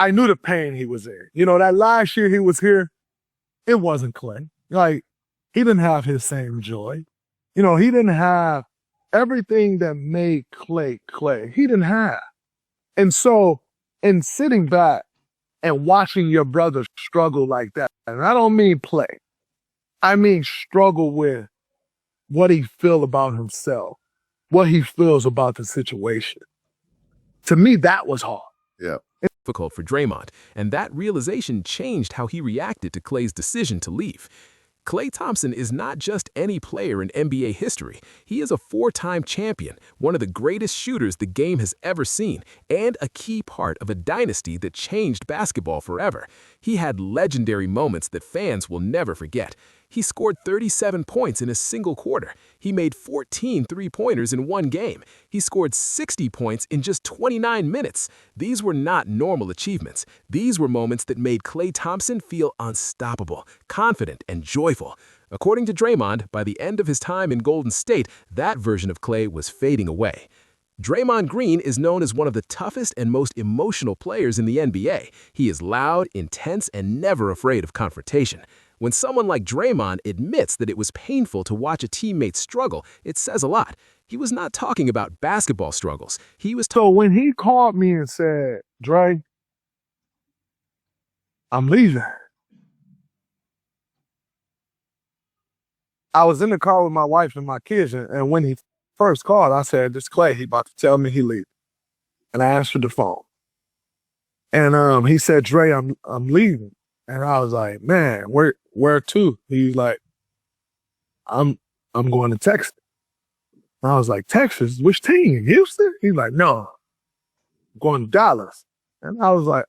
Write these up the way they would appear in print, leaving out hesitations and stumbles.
I knew the pain he was in. You know, that last year he was here, it wasn't Klay. Like, he didn't have his same joy. You know, he didn't have everything that made Klay Klay. He didn't have. And so, in sitting back and watching your brother struggle like that, and I don't mean play, I mean struggle with what he feels about himself, what he feels about the situation. To me, that was hard. Yeah. Difficult for Draymond, and that realization changed how he reacted to Klay's decision to leave. Klay Thompson is not just any player in NBA history. He is a four-time champion, one of the greatest shooters the game has ever seen, and a key part of a dynasty that changed basketball forever. He had legendary moments that fans will never forget. He scored 37 points in a single quarter. He made 14 three-pointers in one game. He scored 60 points in just 29 minutes. These were not normal achievements. These were moments that made Klay Thompson feel unstoppable, confident, and joyful. According to Draymond, by the end of his time in Golden State, that version of Klay was fading away. Draymond Green is known as one of the toughest and most emotional players in the NBA. He is loud, intense, and never afraid of confrontation. When someone like Draymond admits that it was painful to watch a teammate struggle, it says a lot. He was not talking about basketball struggles. He was So when he called me and said, Dre, I'm leaving, I was in the car with my wife and my kids, and when he first called, I said, this Klay, he about to tell me he leaving. And I answered the phone. And he said, Dre, I'm leaving. And I was like, man, where to? He's like, I'm going to Texas. And I was like, Texas? Which team? Houston? He's like, no, I'm going to Dallas. And I was like,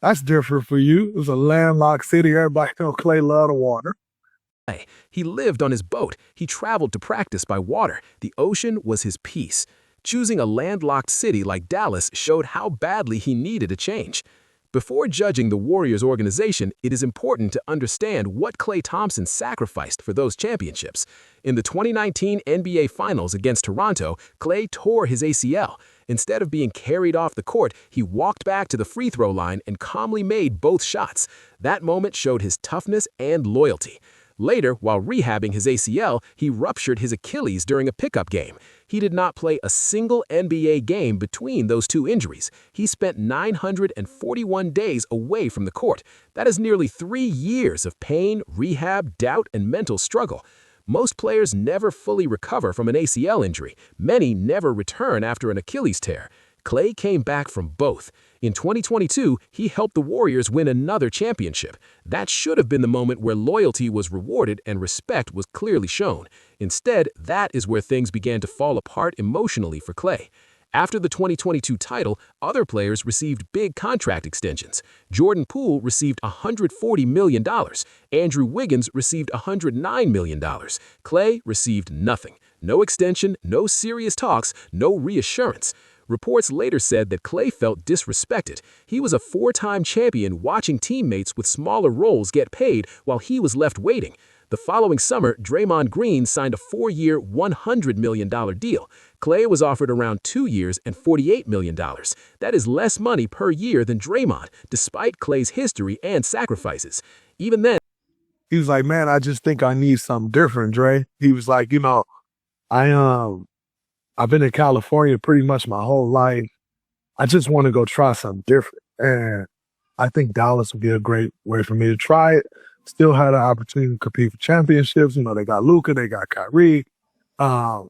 that's different for you. It was a landlocked city. Everybody know Klay loved the water. He lived on his boat. He traveled to practice by water. The ocean was his peace. Choosing a landlocked city like Dallas showed how badly he needed a change. Before judging the Warriors organization, it is important to understand what Klay Thompson sacrificed for those championships. In the 2019 NBA Finals against Toronto, Klay tore his ACL. Instead of being carried off the court, he walked back to the free throw line and calmly made both shots. That moment showed his toughness and loyalty. Later, while rehabbing his ACL, he ruptured his Achilles during a pickup game. He did not play a single NBA game between those two injuries. He spent 941 days away from the court. That is nearly 3 years of pain, rehab, doubt, and mental struggle. Most players never fully recover from an ACL injury. Many never return after an Achilles tear. Klay came back from both. In 2022, he helped the Warriors win another championship. That should have been the moment where loyalty was rewarded and respect was clearly shown. Instead, that is where things began to fall apart emotionally for Klay. After the 2022 title, other players received big contract extensions. Jordan Poole received $140 million. Andrew Wiggins received $109 million. Klay received nothing. No extension, no serious talks, no reassurance. Reports later said that Klay felt disrespected. He was a four-time champion watching teammates with smaller roles get paid while he was left waiting. The following summer, Draymond Green signed a 4-year, $100 million deal. Klay was offered around 2 years and $48 million. That is less money per year than Draymond, despite Klay's history and sacrifices. Even then, he was like, man, I just think I need something different, Dre. He was like, I've been in California pretty much my whole life. I just want to go try something different. And I think Dallas would be a great way for me to try it. Still had an opportunity to compete for championships. You know, they got Luka, they got Kyrie. But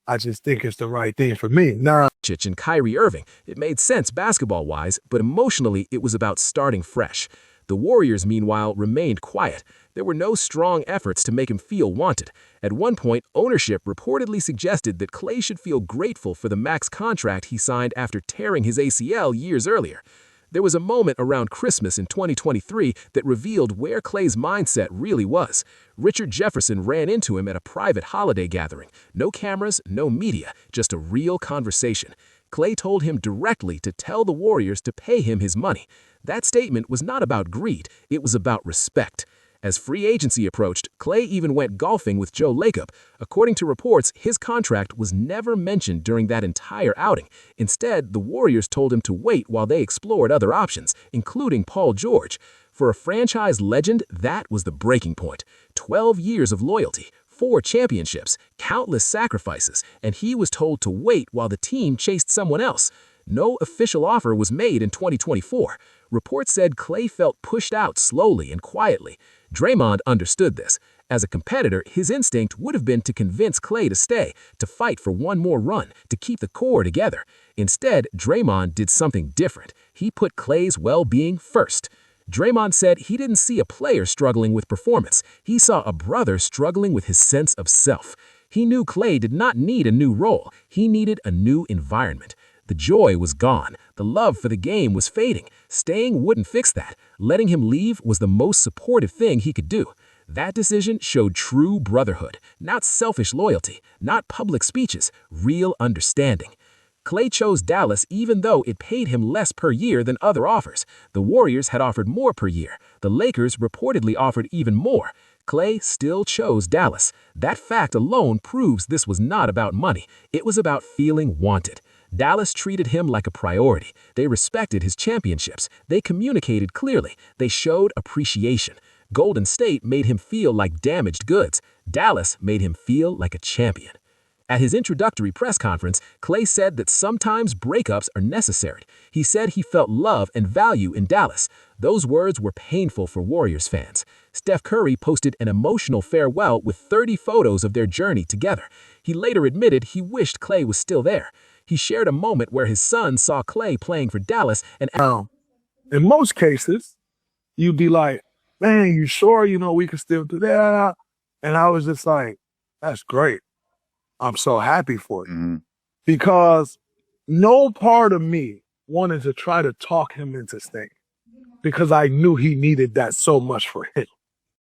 I just think it's the right thing for me. Now, and Kyrie Irving, it made sense basketball-wise, but emotionally it was about starting fresh. The Warriors, meanwhile, remained quiet. There were no strong efforts to make him feel wanted. At one point, ownership reportedly suggested that Klay should feel grateful for the max contract he signed after tearing his ACL years earlier. There was a moment around Christmas in 2023 that revealed where Klay's mindset really was. Richard Jefferson ran into him at a private holiday gathering. No cameras, no media, just a real conversation. Klay told him directly to tell the Warriors to pay him his money. That statement was not about greed, it was about respect. As free agency approached, Klay even went golfing with Joe Lacob. According to reports, his contract was never mentioned during that entire outing. Instead, the Warriors told him to wait while they explored other options, including Paul George. For a franchise legend, that was the breaking point. 12 years of loyalty, 4 championships, countless sacrifices, and he was told to wait while the team chased someone else. No official offer was made in 2024. Reports said Klay felt pushed out slowly and quietly. Draymond understood this. As a competitor, his instinct would have been to convince Klay to stay, to fight for one more run, to keep the core together. Instead, Draymond did something different. He put Klay's well-being first. Draymond said he didn't see a player struggling with performance. He saw a brother struggling with his sense of self. He knew Klay did not need a new role. He needed a new environment. The joy was gone. The love for the game was fading. Staying wouldn't fix that. Letting him leave was the most supportive thing he could do. That decision showed true brotherhood, not selfish loyalty, not public speeches, real understanding. Klay chose Dallas even though it paid him less per year than other offers. The Warriors had offered more per year. The Lakers reportedly offered even more. Klay still chose Dallas. That fact alone proves this was not about money. It was about feeling wanted. Dallas treated him like a priority. They respected his championships. They communicated clearly. They showed appreciation. Golden State made him feel like damaged goods. Dallas made him feel like a champion. At his introductory press conference, Klay said that sometimes breakups are necessary. He said he felt love and value in Dallas. Those words were painful for Warriors fans. Steph Curry posted an emotional farewell with 30 photos of their journey together. He later admitted he wished Klay was still there. He shared a moment where his son saw Klay playing for Dallas and in most cases, you'd be like, man, you sure, we can still do that? And I was just like, that's great. I'm so happy for you. Mm-hmm. Because no part of me wanted to try to talk him into staying because I knew he needed that so much for him.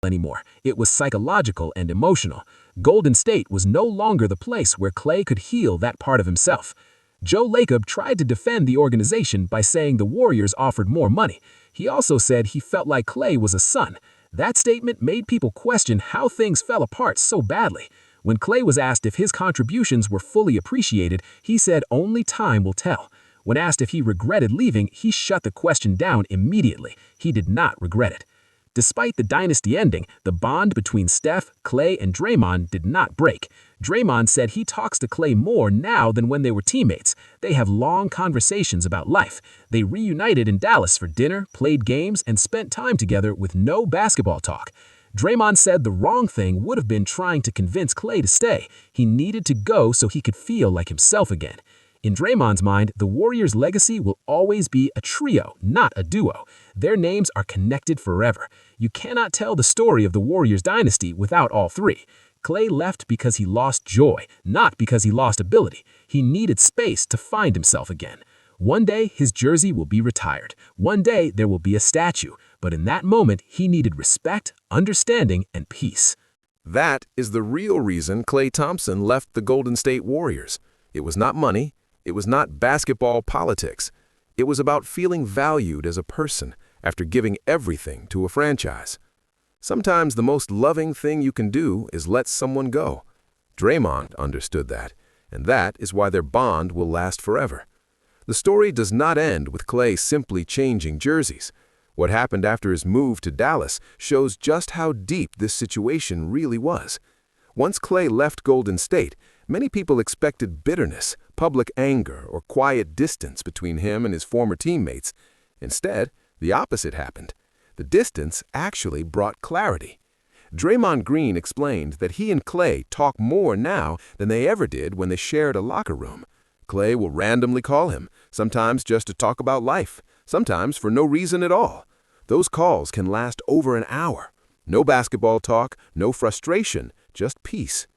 Anymore. It was psychological and emotional. Golden State was no longer the place where Klay could heal that part of himself. Joe Lacob tried to defend the organization by saying the Warriors offered more money. He also said he felt like Klay was a son. That statement made people question how things fell apart so badly. When Klay was asked if his contributions were fully appreciated, he said only time will tell. When asked if he regretted leaving, he shut the question down immediately. He did not regret it. Despite the dynasty ending, the bond between Steph, Klay, and Draymond did not break. Draymond said he talks to Klay more now than when they were teammates. They have long conversations about life. They reunited in Dallas for dinner, played games, and spent time together with no basketball talk. Draymond said the wrong thing would have been trying to convince Klay to stay. He needed to go so he could feel like himself again. In Draymond's mind, the Warriors' legacy will always be a trio, not a duo. Their names are connected forever. You cannot tell the story of the Warriors' dynasty without all three. Klay left because he lost joy, not because he lost ability. He needed space to find himself again. One day, his jersey will be retired. One day, there will be a statue. But in that moment, he needed respect, understanding, and peace. That is the real reason Klay Thompson left the Golden State Warriors. It was not money. It was not basketball politics. It was about feeling valued as a person after giving everything to a franchise. Sometimes the most loving thing you can do is let someone go. Draymond understood that, and that is why their bond will last forever. The story does not end with Klay simply changing jerseys. What happened after his move to Dallas shows just how deep this situation really was. Once Klay left Golden State, many people expected bitterness, public anger, or quiet distance between him and his former teammates. Instead, the opposite happened. The distance actually brought clarity. Draymond Green explained that he and Klay talk more now than they ever did when they shared a locker room. Klay will randomly call him, sometimes just to talk about life, sometimes for no reason at all. Those calls can last over an hour. No basketball talk, no frustration, just peace.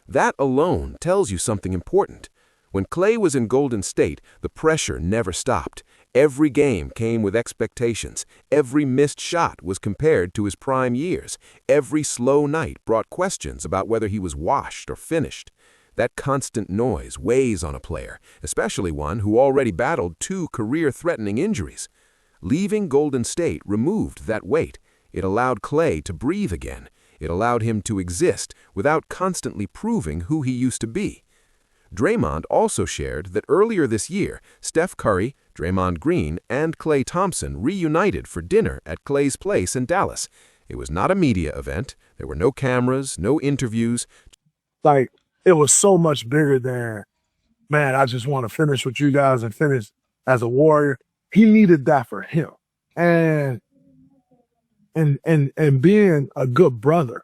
That alone tells you something important. When Klay was in Golden State, the pressure never stopped. Every game came with expectations. Every missed shot was compared to his prime years. Every slow night brought questions about whether he was washed or finished. That constant noise weighs on a player, especially one who already battled 2 career-threatening injuries. Leaving Golden State removed that weight. It allowed Klay to breathe again. It allowed him to exist without constantly proving who he used to be. Draymond also shared that earlier this year, Steph Curry, Draymond Green, and Klay Thompson reunited for dinner at Klay's place in Dallas. It was not a media event. There were no cameras, no interviews. Like, it was so much bigger than, man, I just want to finish with you guys and finish as a Warrior. He needed that for him. And being a good brother,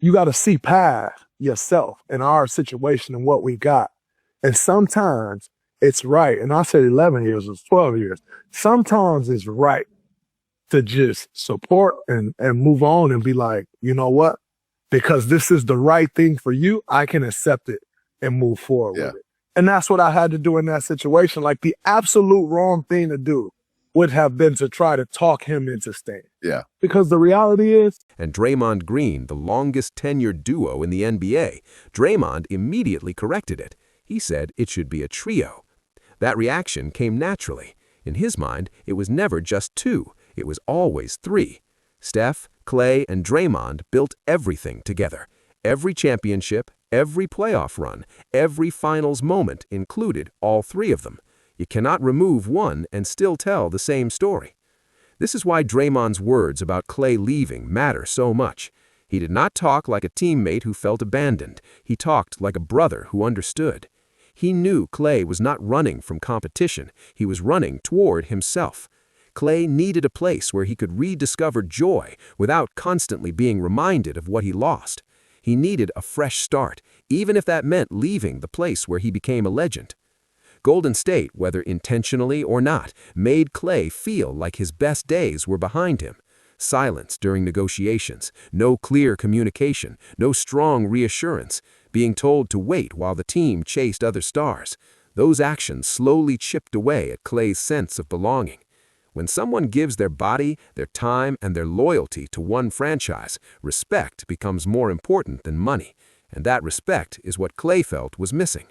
you got to see past yourself and our situation and what we got. And sometimes it's right. And I said 11 years, it's 12 years. Sometimes it's right to just support and move on and be like, you know what? Because this is the right thing for you, I can accept it and move forward with it. And that's what I had to do in that situation. Like, the absolute wrong thing to do would have been to try to talk him into staying. Yeah. Because the reality is, And Draymond Green, the longest tenured duo in the NBA, Draymond immediately corrected it. He said it should be a trio. That reaction came naturally. In his mind, it was never just two. It was always three. Steph, Klay, and Draymond built everything together. Every championship, every playoff run, every finals moment included all three of them. You cannot remove one and still tell the same story. This is why Draymond's words about Klay leaving matter so much. He did not talk like a teammate who felt abandoned. He talked like a brother who understood. He knew Klay was not running from competition. He was running toward himself. Klay needed a place where he could rediscover joy without constantly being reminded of what he lost. He needed a fresh start, even if that meant leaving the place where he became a legend. Golden State, whether intentionally or not, made Klay feel like his best days were behind him. Silence during negotiations, no clear communication, no strong reassurance, being told to wait while the team chased other stars. Those actions slowly chipped away at Klay's sense of belonging. When someone gives their body, their time, and their loyalty to one franchise, respect becomes more important than money, and that respect is what Klay felt was missing.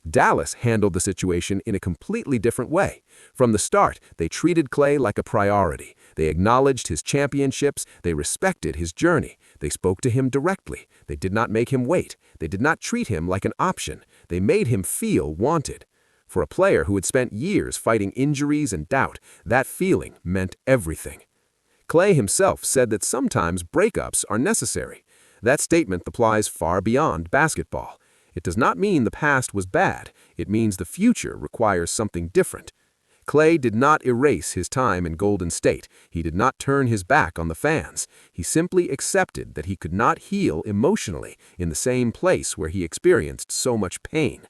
Dallas handled the situation in a completely different way. From the start, they treated Klay like a priority. They acknowledged his championships. They respected his journey. They spoke to him directly. They did not make him wait. They did not treat him like an option. They made him feel wanted. For a player who had spent years fighting injuries and doubt, that feeling meant everything. Klay himself said that sometimes breakups are necessary. That statement applies far beyond basketball. It does not mean the past was bad. It means the future requires something different. Klay did not erase his time in Golden State. He did not turn his back on the fans. He simply accepted that he could not heal emotionally in the same place where he experienced so much pain.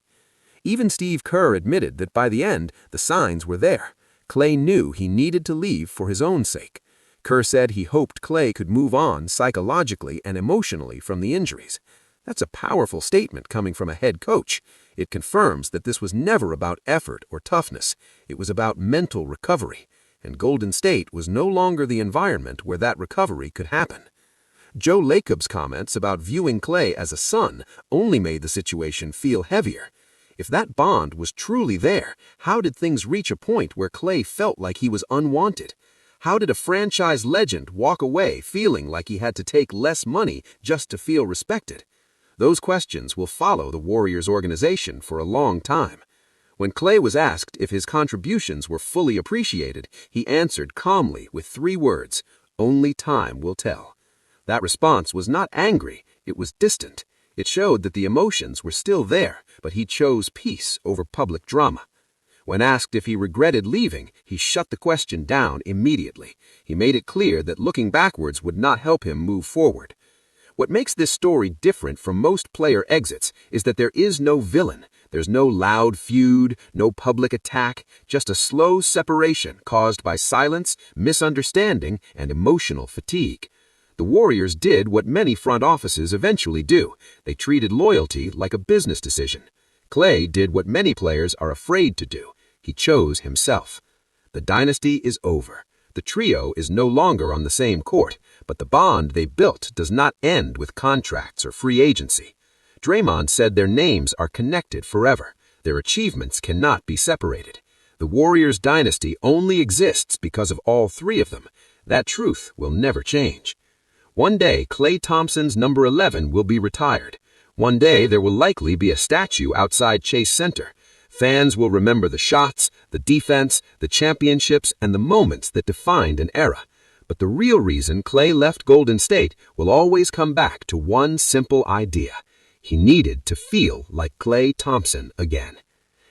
Even Steve Kerr admitted that by the end, the signs were there. Klay knew he needed to leave for his own sake. Kerr said he hoped Klay could move on psychologically and emotionally from the injuries. That's a powerful statement coming from a head coach. It confirms that this was never about effort or toughness. It was about mental recovery, and Golden State was no longer the environment where that recovery could happen. Joe Lacob's comments about viewing Klay as a son only made the situation feel heavier. If that bond was truly there, how did things reach a point where Klay felt like he was unwanted? How did a franchise legend walk away feeling like he had to take less money just to feel respected? Those questions will follow the Warriors organization for a long time. When Klay was asked if his contributions were fully appreciated, he answered calmly with 3 words, "Only time will tell." That response was not angry, it was distant. It showed that the emotions were still there, but he chose peace over public drama. When asked if he regretted leaving, he shut the question down immediately. He made it clear that looking backwards would not help him move forward. What makes this story different from most player exits is that there is no villain. There's no loud feud, no public attack, just a slow separation caused by silence, misunderstanding, and emotional fatigue. The Warriors did what many front offices eventually do. They treated loyalty like a business decision. Klay did what many players are afraid to do. He chose himself. The dynasty is over. The trio is no longer on the same court, but the bond they built does not end with contracts or free agency. Draymond said their names are connected forever. Their achievements cannot be separated. The Warriors' dynasty only exists because of all 3 of them. That truth will never change. One day, Klay Thompson's number 11 will be retired. One day, there will likely be a statue outside Chase Center. Fans will remember the shots, the defense, the championships, and the moments that defined an era. But the real reason Klay left Golden State will always come back to one simple idea. He needed to feel like Klay Thompson again.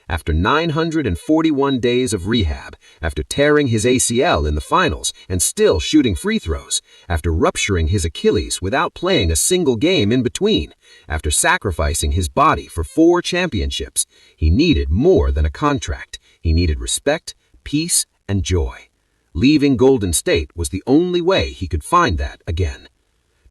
After 941 days of rehab, after tearing his ACL in the finals and still shooting free throws, after rupturing his Achilles without playing a single game in between, after sacrificing his body for 4 championships, he needed more than a contract. He needed respect, peace, and joy. Leaving Golden State was the only way he could find that again.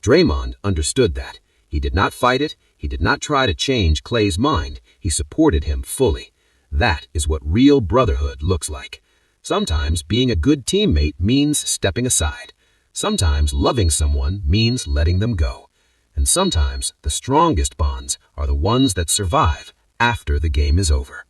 Draymond understood that. He did not fight it. He did not try to change Klay's mind. He supported him fully. That is what real brotherhood looks like. Sometimes being a good teammate means stepping aside. Sometimes loving someone means letting them go. And sometimes the strongest bonds are the ones that survive after the game is over.